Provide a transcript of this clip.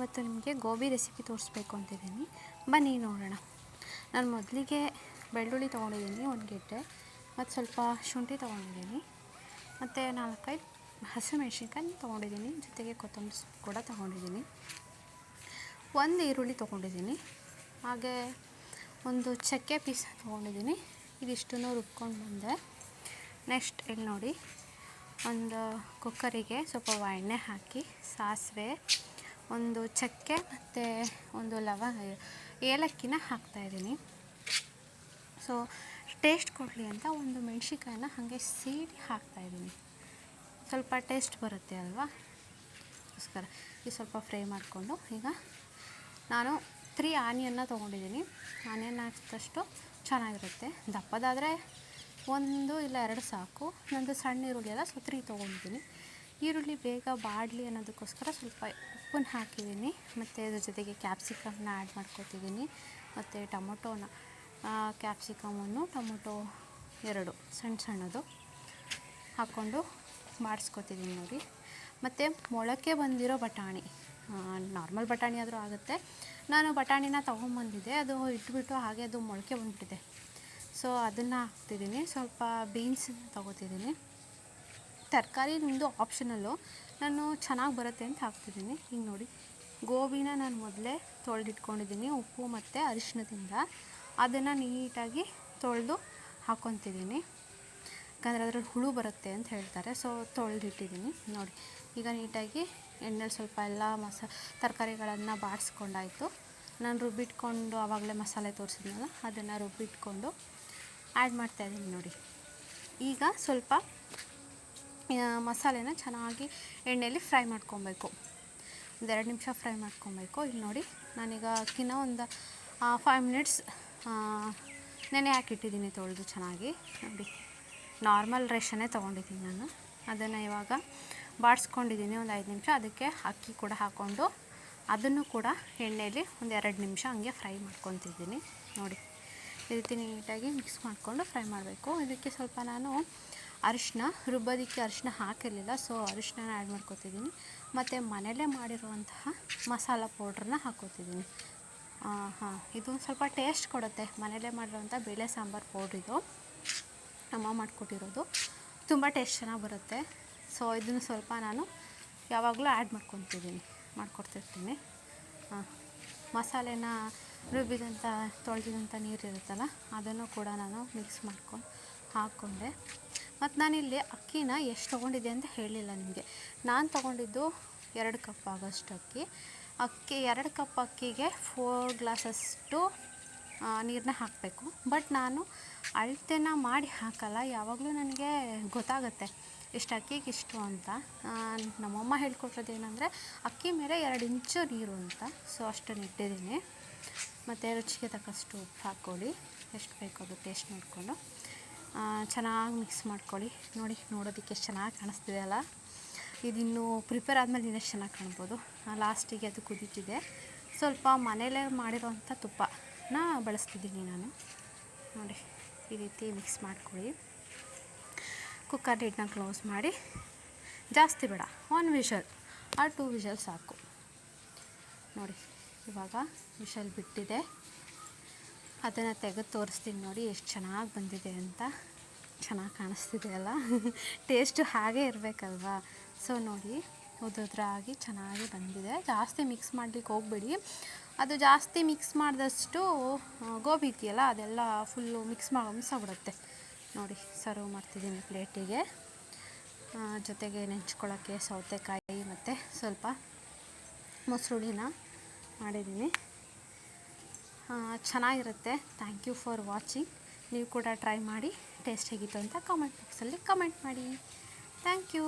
ಇವತ್ತು ನಿಮಗೆ ಗೋಬಿ ರೆಸಿಪಿ ತೋರಿಸ್ಬೇಕು ಅಂತಿದ್ದೀನಿ, ಬನ್ನಿ ನೋಡೋಣ. ನಾನು ಮೊದಲಿಗೆ ಬೆಳ್ಳುಳ್ಳಿ ತೊಗೊಂಡಿದ್ದೀನಿ 1 ಗೆಡ್ಡೆ, ಮತ್ತು ಸ್ವಲ್ಪ ಶುಂಠಿ ತೊಗೊಂಡಿದ್ದೀನಿ, ಮತ್ತು 4-5 ಹಸಿಮೆಣ್ಸಿನ್ಕಾಯಿ ತೊಗೊಂಡಿದ್ದೀನಿ, ಜೊತೆಗೆ ಕೊತ್ತಂಬರಿ ಸೊಪ್ಪು ಕೂಡ ತೊಗೊಂಡಿದ್ದೀನಿ. 1 ಈರುಳ್ಳಿ ತೊಗೊಂಡಿದ್ದೀನಿ, ಹಾಗೆ ಒಂದು ಚಕ್ಕೆ ಪೀಸ್ ತೊಗೊಂಡಿದ್ದೀನಿ. ಇದಿಷ್ಟನ್ನು ರುಬ್ಕೊಂಡು ಬಂದೆ. ನೆಕ್ಸ್ಟ್ ಇಲ್ಲಿ ನೋಡಿ, ಒಂದು ಕುಕ್ಕರಿಗೆ ಸ್ವಲ್ಪ ಎಣ್ಣೆ ಹಾಕಿ ಸಾಸಿವೆ, ಒಂದು ಚಕ್ಕೆ ಮತ್ತು ಒಂದು ಏಲಕ್ಕಿನ ಹಾಕ್ತಾಯಿದ್ದೀನಿ. ಸೊ ಟೇಸ್ಟ್ ಕೊಡಲಿ ಅಂತ ಒಂದು ಮೆಣಸಿನ್ಕಾಯಿನ ಹಾಗೆ ಸೀಡಿ ಹಾಕ್ತಾಯಿದ್ದೀನಿ. ಸ್ವಲ್ಪ ಟೇಸ್ಟ್ ಬರುತ್ತೆ ಅಲ್ವಾ, ಅದಕ್ಕೋಸ್ಕರ ಇದು ಸ್ವಲ್ಪ ಫ್ರೈ ಮಾಡಿಕೊಂಡು ಈಗ ನಾನು 3 ಆನಿಯನ್ನ ತೊಗೊಂಡಿದ್ದೀನಿ. ಆನಿಯನ್ ಹಾಕಿದಷ್ಟು ಚೆನ್ನಾಗಿರುತ್ತೆ. ದಪ್ಪದಾದರೆ 1 ಇಲ್ಲ 2 ಸಾಕು. ನಂದು ಸಣ್ಣ ಈರುಳ್ಳಿ ಅಲ್ಲ, ಸೊ 3 ತೊಗೊಂಡಿದ್ದೀನಿ. ಈರುಳ್ಳಿ ಬೇಗ ಬಾಡಲಿ ಅನ್ನೋದಕ್ಕೋಸ್ಕರ ಸ್ವಲ್ಪ ಉಪ್ಪನ್ನು ಹಾಕಿದ್ದೀನಿ, ಮತ್ತು ಅದ್ರ ಜೊತೆಗೆ ಕ್ಯಾಪ್ಸಿಕಮ್ನ ಆ್ಯಡ್ ಮಾಡ್ಕೊತಿದ್ದೀನಿ, ಮತ್ತು ಟೊಮೊಟೊನ ಕ್ಯಾಪ್ಸಿಕಮನ್ನು ಟೊಮೊಟೊ 2 ಸಣ್ಣದು ಹಾಕ್ಕೊಂಡು ಮಾಡಿಸ್ಕೊತಿದ್ದೀನಿ ನೋಡಿ. ಮತ್ತು ಮೊಳಕೆ ಬಂದಿರೋ ಬಟಾಣಿ, ನಾರ್ಮಲ್ ಬಟಾಣಿ ಆದರೂ ಆಗುತ್ತೆ. ನಾನು ಬಟಾಣಿನ ತೊಗೊಂಬಂದಿದ್ದೆ, ಅದು ಇಟ್ಬಿಟ್ಟು ಹಾಗೆ ಅದು ಮೊಳಕೆ ಬಂದುಬಿಟ್ಟಿದೆ. ಸೊ ಅದನ್ನು ಹಾಕ್ತಿದ್ದೀನಿ. ಸ್ವಲ್ಪ ಬೀನ್ಸನ್ನು ತೊಗೋತಿದ್ದೀನಿ. ತರಕಾರಿ ನಿಮ್ಮದು ಆಪ್ಷನಲ್ಲು, ನಾನು ಚೆನ್ನಾಗಿ ಬರುತ್ತೆ ಅಂತ ಹಾಕ್ತಿದ್ದೀನಿ. ಈಗ ನೋಡಿ, ಗೋಬಿನ ನಾನು ಮೊದಲೇ ತೊಳೆದಿಟ್ಕೊಂಡಿದ್ದೀನಿ ಉಪ್ಪು ಮತ್ತು ಅರಿಶಿಣದಿಂದ. ಅದನ್ನು ನೀಟಾಗಿ ತೊಳೆದು ಹಾಕ್ಕೊತಿದ್ದೀನಿ, ಯಾಕಂದರೆ ಅದರಲ್ಲಿ ಹುಳು ಬರುತ್ತೆ ಅಂತ ಹೇಳ್ತಾರೆ. ಸೊ ತೊಳೆದಿಟ್ಟಿದ್ದೀನಿ ನೋಡಿ. ಈಗ ನೀಟಾಗಿ ಎಣ್ಣೆಲಿ ಸ್ವಲ್ಪ ಎಲ್ಲ ತರಕಾರಿಗಳನ್ನು ಬಾಡಿಸ್ಕೊಂಡಾಯಿತು. ನಾನು ರುಬ್ಬಿಟ್ಕೊಂಡು ಆವಾಗಲೇ ಮಸಾಲೆ ತೋರಿಸಿದ್ನಲ್ಲ, ಅದನ್ನು ರುಬ್ಬಿಟ್ಕೊಂಡು ಆ್ಯಡ್ ಮಾಡ್ತಾಯಿದ್ದೀನಿ ನೋಡಿ. ಈಗ ಸ್ವಲ್ಪ ಮಸಾಲೆನ ಚೆನ್ನಾಗಿ ಎಣ್ಣೆಯಲ್ಲಿ ಫ್ರೈ ಮಾಡ್ಕೊಬೇಕು, 1-2 ನಿಮಿಷ ಫ್ರೈ ಮಾಡ್ಕೊಬೇಕು. ಇಲ್ಲಿ ನೋಡಿ, ನಾನೀಗ ಅಕ್ಕಿನ ಒಂದು 5 ಮಿನಿಟ್ಸ್ ನೆನೆ ಹಾಕಿಟ್ಟಿದ್ದೀನಿ ತೊಳೆದು ಚೆನ್ನಾಗಿ. ನೋಡಿ, ನಾರ್ಮಲ್ ರೇಷನ್ನೇ ತೊಗೊಂಡಿದ್ದೀನಿ ನಾನು. ಅದನ್ನು ಇವಾಗ ಬಾಡಿಸ್ಕೊಂಡಿದ್ದೀನಿ ಒಂದು 5 ನಿಮಿಷ. ಅದಕ್ಕೆ ಅಕ್ಕಿ ಕೂಡ ಹಾಕ್ಕೊಂಡು ಅದನ್ನು ಕೂಡ ಎಣ್ಣೆಯಲ್ಲಿ 1-2 ನಿಮಿಷ ಹಂಗೆ ಫ್ರೈ ಮಾಡ್ಕೊತಿದ್ದೀನಿ ನೋಡಿ. ಈ ರೀತಿ ನೀಟಾಗಿ ಮಿಕ್ಸ್ ಮಾಡಿಕೊಂಡು ಫ್ರೈ ಮಾಡಬೇಕು. ಇದಕ್ಕೆ ಸ್ವಲ್ಪ ನಾನು ಅರಿಶಿನ, ರುಬ್ಬೋದಕ್ಕೆ ಅರಿಶಿನ ಹಾಕಿರಲಿಲ್ಲ, ಸೊ ಅರಿಶಿನ ಆ್ಯಡ್ ಮಾಡ್ಕೊತಿದ್ದೀನಿ. ಮತ್ತು ಮನೆಯಲ್ಲೇ ಮಾಡಿರುವಂತಹ ಮಸಾಲ ಪೌಡ್ರನ್ನ ಹಾಕ್ಕೊತಿದ್ದೀನಿ. ಇದು ಸ್ವಲ್ಪ ಟೇಸ್ಟ್ ಕೊಡುತ್ತೆ. ಮನೆಯಲ್ಲೇ ಮಾಡಿರೋಂಥ ಬೇಳೆ ಸಾಂಬಾರು ಪೌಡ್ರಿದು ಅಮ್ಮ ಮಾಡಿಕೊಟ್ಟಿರೋದು, ತುಂಬ ಟೇಸ್ಟ್ ಚೆನ್ನಾಗಿ ಬರುತ್ತೆ. ಸೊ ಇದನ್ನು ಸ್ವಲ್ಪ ನಾನು ಯಾವಾಗಲೂ ಆ್ಯಡ್ ಮಾಡ್ಕೊಡ್ತಿರ್ತೀನಿ. ಮಸಾಲೆನ ರುಬ್ಬಿದಂಥ ತೊಳೆದಿದಂಥ ನೀರಿರುತ್ತಲ್ಲ, ಅದನ್ನು ಕೂಡ ನಾನು ಮಿಕ್ಸ್ ಮಾಡ್ಕೊಂಡು ಹಾಕ್ಕೊಂಡೆ. ಮತ್ತು ನಾನಿಲ್ಲಿ ಅಕ್ಕಿನ ಎಷ್ಟು ತೊಗೊಂಡಿದ್ದೆ ಅಂತ ಹೇಳಿಲ್ಲ ನಿಮಗೆ. ನಾನು ತೊಗೊಂಡಿದ್ದು 2 ಕಪ್ ಆಗೋಷ್ಟು ಅಕ್ಕಿ. 2 ಕಪ್ ಅಕ್ಕಿಗೆ 4 ಗ್ಲಾಸಷ್ಟು ನೀರನ್ನ ಹಾಕಬೇಕು. ಬಟ್ ನಾನು ಅಳತೆನ ಮಾಡಿ ಹಾಕಲ್ಲ, ಯಾವಾಗಲೂ ನನಗೆ ಗೊತ್ತಾಗುತ್ತೆ ಇಷ್ಟು ಅಕ್ಕಿಗೆ ಇಷ್ಟು ಅಂತ. ನಮ್ಮಮ್ಮ ಹೇಳ್ಕೊಟ್ರದ್ದು ಏನಂದರೆ ಅಕ್ಕಿ ಮೇಲೆ 2 ಇಂಚು ನೀರು ಅಂತ. ಸೊ ಅಷ್ಟನ್ನು ಇಟ್ಟಿದ್ದೀನಿ. ಮತ್ತು ರುಚಿಗೆ ತಕ್ಕಷ್ಟು ಉಪ್ಪು ಹಾಕ್ಕೊಳ್ಳಿ, ಎಷ್ಟು ಬೇಕೋ ಅದು ಟೇಸ್ಟ್ ನೋಡಿಕೊಂಡು ಚೆನ್ನಾಗಿ ಮಿಕ್ಸ್ ಮಾಡ್ಕೊಳ್ಳಿ. ನೋಡಿ, ನೋಡೋದಕ್ಕೆ ಎಷ್ಟು ಚೆನ್ನಾಗಿ ಕಾಣಿಸ್ತಿದೆ ಅಲ್ಲ. ಇದಿನ್ನೂ ಪ್ರಿಪೇರ್ ಆದಮೇಲೆ ಇನ್ನಷ್ಟು ಚೆನ್ನಾಗಿ ಕಾಣ್ಬೋದು. ಲಾಸ್ಟಿಗೆ ಅದು ಕುದೀತಿದೆ. ಸ್ವಲ್ಪ ಮನೇಲೇ ಮಾಡಿರೋವಂಥ ತುಪ್ಪನ ಬಳಸ್ತಿದ್ದೀನಿ ನಾನು ನೋಡಿ. ಈ ರೀತಿ ಮಿಕ್ಸ್ ಮಾಡ್ಕೊಳ್ಳಿ. ಕುಕ್ಕರ್ ಲಿಡ್ನ ಕ್ಲೋಸ್ ಮಾಡಿ, ಜಾಸ್ತಿ ಬೇಡ, 1 ವಿಷಲ್ ಆರ್ 2 ವಿಷಲ್ ಸಾಕು ನೋಡಿ. ಇವಾಗ ವಿಷಲ್ ಬಿಟ್ಟಿದೆ, ಅದನ್ನು ತೆಗೆದು ತೋರಿಸ್ತೀನಿ ನೋಡಿ ಎಷ್ಟು ಚೆನ್ನಾಗಿ ಬಂದಿದೆ ಅಂತ. ಚೆನ್ನಾಗಿ ಕಾಣಿಸ್ತಿದೆ ಅಲ್ಲ, ಟೇಸ್ಟು ಹಾಗೇ ಇರಬೇಕಲ್ವಾ. ಸೊ ನೋಡಿ, ಉದುರಾಗಿ ಚೆನ್ನಾಗಿ ಬಂದಿದೆ. ಜಾಸ್ತಿ ಮಿಕ್ಸ್ ಮಾಡಲಿಕ್ಕೆ ಹೋಗಬೇಡಿ, ಅದು ಜಾಸ್ತಿ ಮಿಕ್ಸ್ ಮಾಡಿದಷ್ಟು ಗೋಬಿ ಇದೆಯಲ್ಲ ಅದೆಲ್ಲ ಫುಲ್ಲು ಮಿಕ್ಸಾಗ್ಬಿಡುತ್ತೆ ನೋಡಿ. ಸರ್ವ್ ಮಾಡ್ತಿದ್ದೀನಿ ಪ್ಲೇಟಿಗೆ. ಜೊತೆಗೆ ನೆಂಚ್ಕೊಳ್ಳೋಕ್ಕೆ ಸೌತೆಕಾಯಿ ಮತ್ತು ಸ್ವಲ್ಪ ಮೊಸರುಳಿನ ಮಾಡಿದ್ದೀನಿ. ಚೆನ್ನಾಗಿರುತ್ತೆ. Thank you for watching. ನೀವು ಕೂಡ ಟ್ರೈ ಮಾಡಿ, ಟೇಸ್ಟ್ ಹೇಗಿತ್ತು ಅಂತ ಕಾಮೆಂಟ್ ಬಾಕ್ಸಲ್ಲಿ ಕಮೆಂಟ್ ಮಾಡಿ. Thank you.